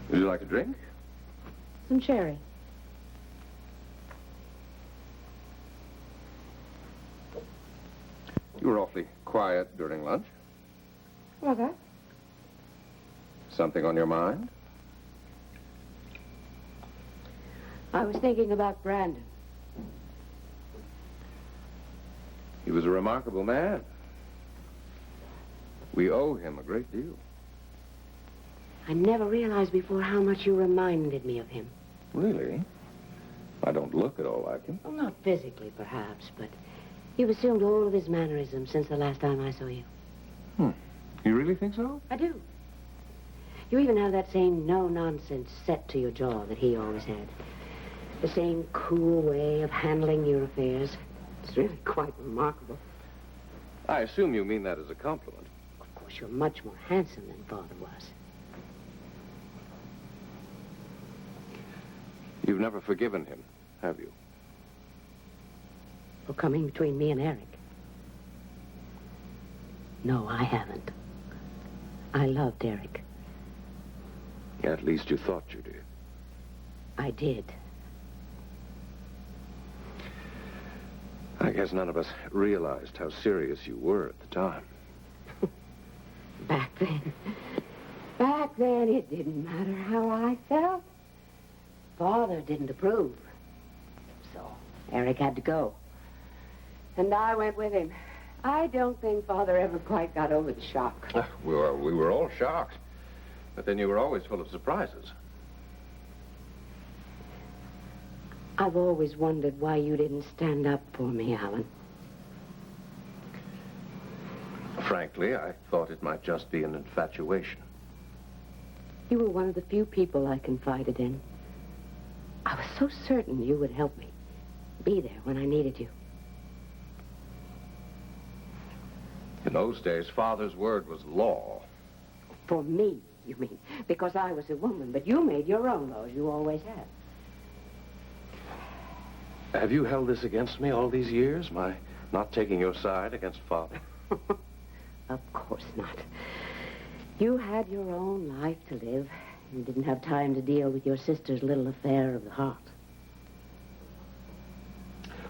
Would you like a drink? Some sherry. You were awfully quiet during lunch. Was I? Something on your mind? I was thinking about Brandon. He was a remarkable man. We owe him a great deal. I never realized before how much you reminded me of him. Really? I don't look at all like him. Well, not physically, perhaps, but you've assumed all of his mannerisms since the last time I saw you. You really think so? I do. You even have that same no-nonsense set to your jaw that he always had. The same cool way of handling your affairs. It's really quite remarkable. I assume you mean that as a compliment. Of course, you're much more handsome than Father was. You've never forgiven him, have you? For coming between me and Eric. No, I haven't. I loved Eric. At least you thought you did. I did. I guess none of us realized how serious you were at the time. Back then, it didn't matter how I felt. Father didn't approve. So, Eric had to go. And I went with him. I don't think Father ever quite got over the shock. We were all shocked. But then you were always full of surprises. I've always wondered why you didn't stand up for me, Alan. Frankly, I thought it might just be an infatuation. You were one of the few people I confided in. I was so certain you would help me. Be there when I needed you. In those days, Father's word was law. For me, you mean, because I was a woman, but you made your own laws. You always have. Have you held this against me all these years, my not taking your side against Father? Of course not. You had your own life to live. You didn't have time to deal with your sister's little affair of the heart.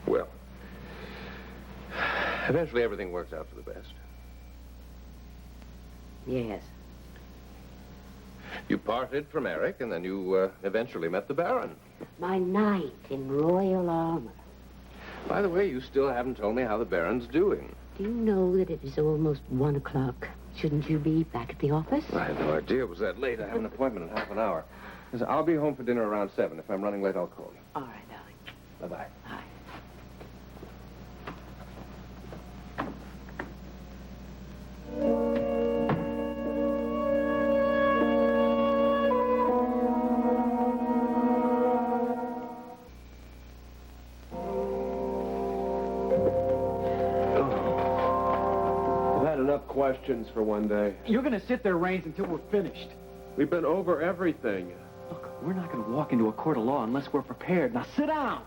Well, eventually everything works out for the best. Yes. You parted from Eric, and then you eventually met the Baron. My knight in royal armor. By the way, you still haven't told me how the Baron's doing. Do you know that it is almost 1 o'clock? Shouldn't you be back at the office? I had no idea it was that late. I have an appointment in half an hour. Listen, I'll be home for dinner around 7. If I'm running late, I'll call you. All right, darling. Bye-bye. Bye. Questions for one day. You're going to sit there, Raines, until we're finished. We've been over everything. Look, we're not going to walk into a court of law unless we're prepared. Now, sit down.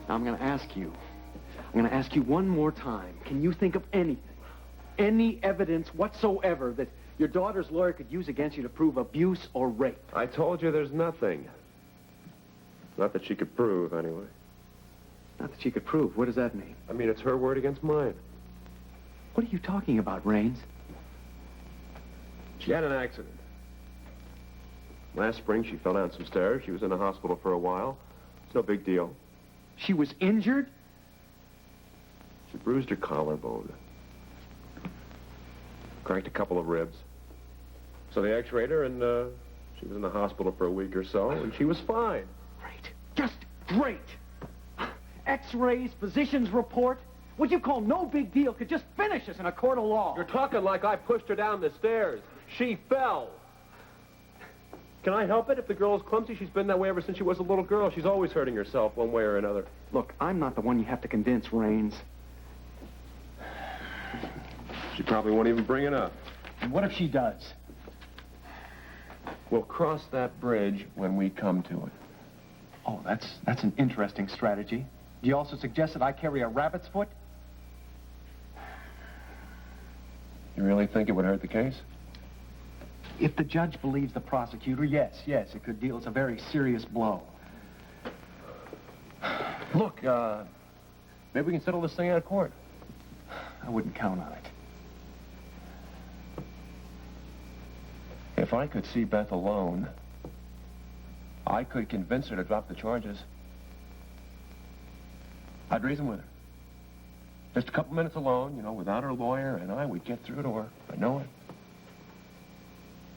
Now, I'm going to ask you one more time. Can you think of anything, any evidence whatsoever that your daughter's lawyer could use against you to prove abuse or rape? I told you there's nothing. Not that she could prove, anyway. Not that she could prove. What does that mean? I mean, it's her word against mine. What are you talking about, Raines? She had an accident. Last spring, she fell down some stairs. She was in the hospital for a while. It's no big deal. She was injured? She bruised her collarbone. Cracked a couple of ribs. So they x-rayed her, and she was in the hospital for a week or so, and she was fine. Great. Just great. X-rays, physician's report. What you call no big deal could just finish us in a court of law. You're talking like I pushed her down the stairs. She fell. Can I help it? If the girl's clumsy, she's been that way ever since she was a little girl. She's always hurting herself one way or another. Look, I'm not the one you have to convince, Raines. She probably won't even bring it up. And what if she does? We'll cross that bridge when we come to it. Oh, that's an interesting strategy. Do you also suggest that I carry a rabbit's foot? You really think it would hurt the case? If the judge believes the prosecutor, yes, it could deal as a very serious blow. Look, maybe we can settle this thing out of court. I wouldn't count on it. If I could see Beth alone, I could convince her to drop the charges. I'd reason with her. Just a couple minutes alone, you know, without her lawyer, and we'd get through to her. I know it.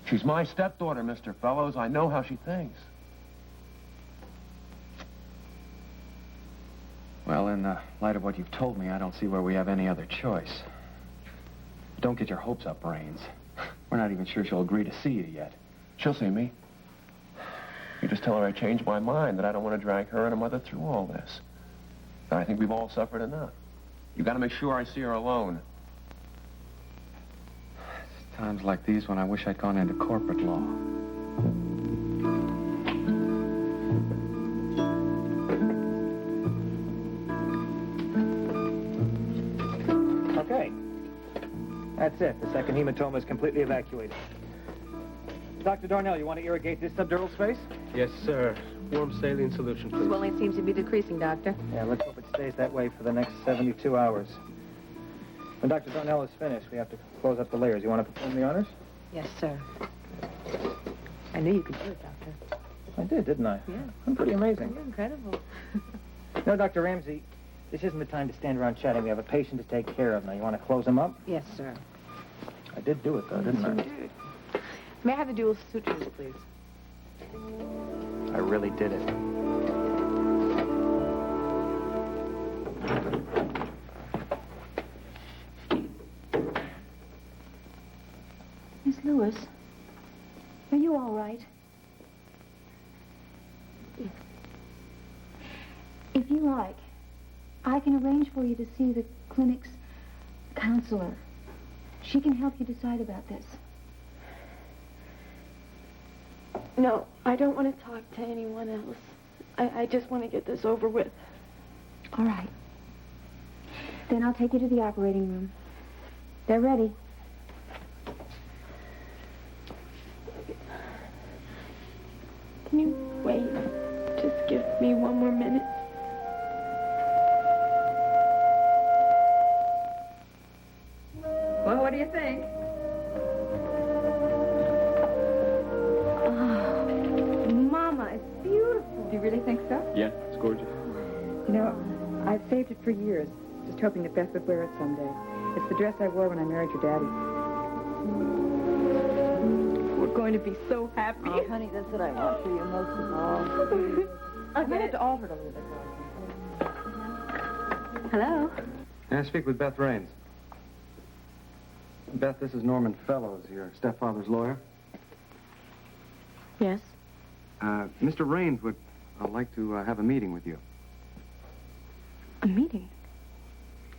She's my stepdaughter, Mr. Fellows. I know how she thinks. Well, in light of what you've told me, I don't see where we have any other choice. Don't get your hopes up, Brains. We're not even sure she'll agree to see you yet. She'll see me. You just tell her I changed my mind, that I don't want to drag her and her mother through all this. That I think we've all suffered enough. You got to make sure I see her alone. It's times like these when I wish I'd gone into corporate law. Okay. That's it. The second hematoma is completely evacuated. Dr. Darnell, you want to irrigate this subdural space? Yes, sir. Warm saline solution, please. Swelling seems to be decreasing, Doctor. Yeah, let's hope it stays that way for the next 72 hours. When Dr. Darnell is finished, we have to close up the layers. You want to perform the honors? Yes, sir. I knew you could do it, Doctor. I did, didn't I? Yeah. I'm pretty amazing. You're incredible. No, Dr. Ramsey, this isn't the time to stand around chatting. We have a patient to take care of now. You want to close him up? Yes, sir. I did do it, though, didn't I? Did. May I have the dual sutures, please? I really did it. Miss Lewis, are you all right? If you like, I can arrange for you to see the clinic's counselor. She can help you decide about this. No, I don't want to talk to anyone else. I just want to get this over with. All right. Then I'll take you to the operating room. They're ready. Can you wait? Just give me one more minute. Well, what do you think? Mama, it's beautiful. Do you really think so? Yeah, it's gorgeous. You know, I've saved it for years, just hoping that Beth would wear it someday. It's the dress I wore when I married your daddy. We're going to be so happy. Oh, honey, that's what I want for you most of all. I might have to alter it a little bit, though. Hello? May I speak with Beth Raines? Beth, this is Norman Fellows, your stepfather's lawyer. Yes? Mr. Raines would like to have a meeting with you. A meeting?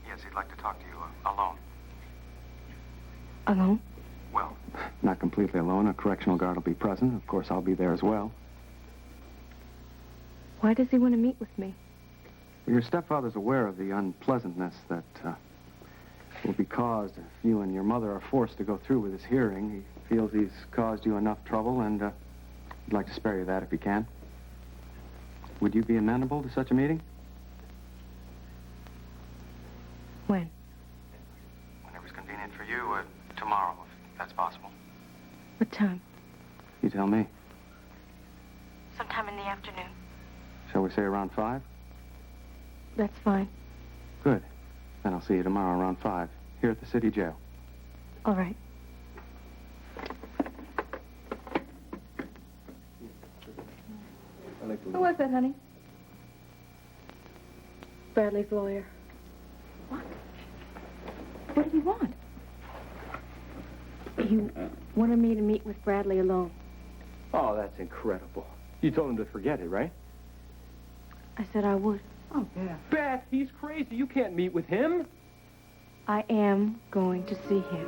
Yes, he'd like to talk to you alone. Alone? Well, not completely alone. A correctional guard will be present. Of course, I'll be there as well. Why does he want to meet with me? Your stepfather's aware of the unpleasantness that will be caused if you and your mother are forced to go through with his hearing. He feels he's caused you enough trouble, and he'd like to spare you that if he can. Would you be amenable to such a meeting? When? Whenever's convenient for you, tomorrow, if that's possible. What time? You tell me. Sometime in the afternoon. Shall we say around 5? That's fine. Good. Then I'll see you tomorrow around 5, here at the city jail. All right. Who was that, honey? Bradley's lawyer. What do you want? He wanted me to meet with Bradley alone. Oh, that's incredible. You told him to forget it, right? I said I would. Oh, yeah. Beth, he's crazy. You can't meet with him. I am going to see him.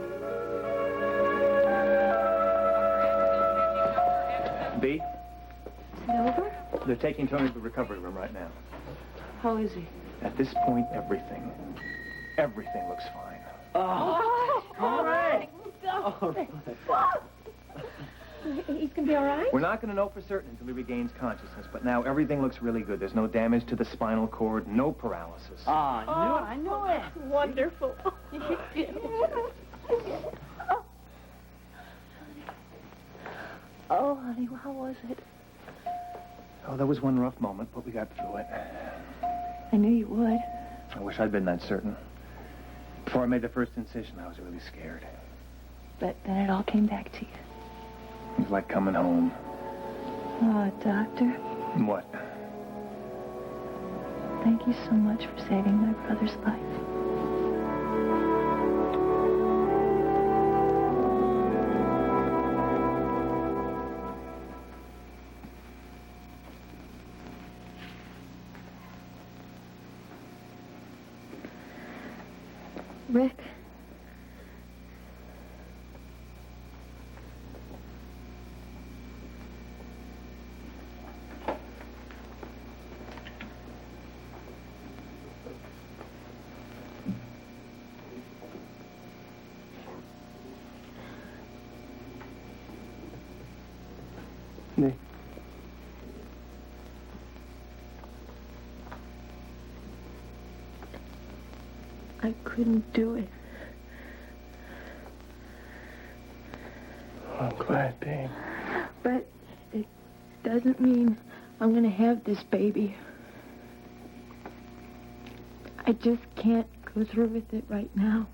B, Is it over? they're taking Tony to the recovery room right now. How is he? At this point, everything looks fine. Oh, All right. All right. He's going to be all right? We're not going to know for certain until he regains consciousness, but now everything looks really good. There's no damage to the spinal cord, no paralysis. I knew it. Wonderful. Oh, honey, how was it? Oh, that was one rough moment, but we got through it. I knew you would. I wish I'd been that certain. Before I made the first incision, I was really scared. But then it all came back to you. It was like coming home. Oh, Doctor, What? thank you so much for saving my brother's life. Rick. Nick. I couldn't do it. I'm glad, Dave. But it doesn't mean I'm going to have this baby. I just can't go through with it right now.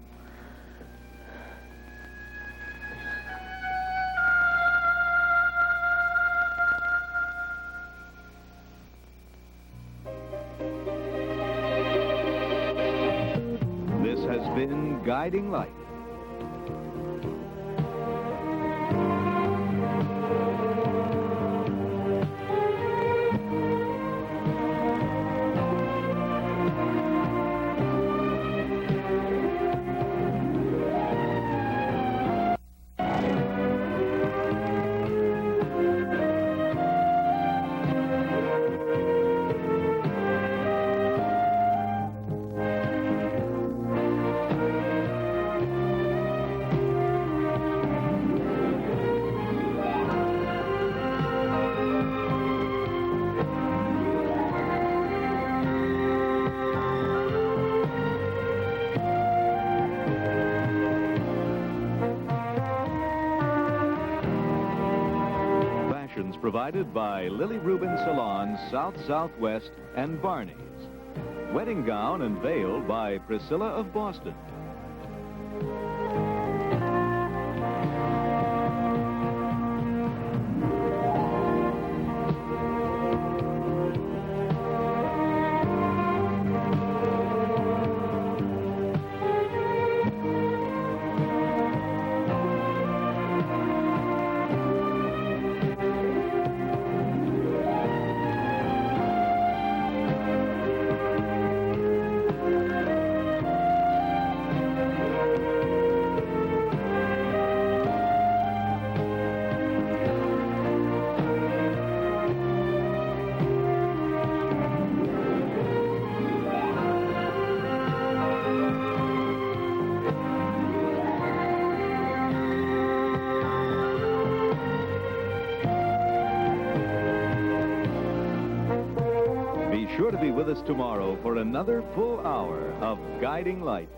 This has been Guiding Light. Provided by Lily Rubin Salons, South Southwest, and Barney's. Wedding gown and veil by Priscilla of Boston. Be sure to be with us tomorrow for another full hour of Guiding Light.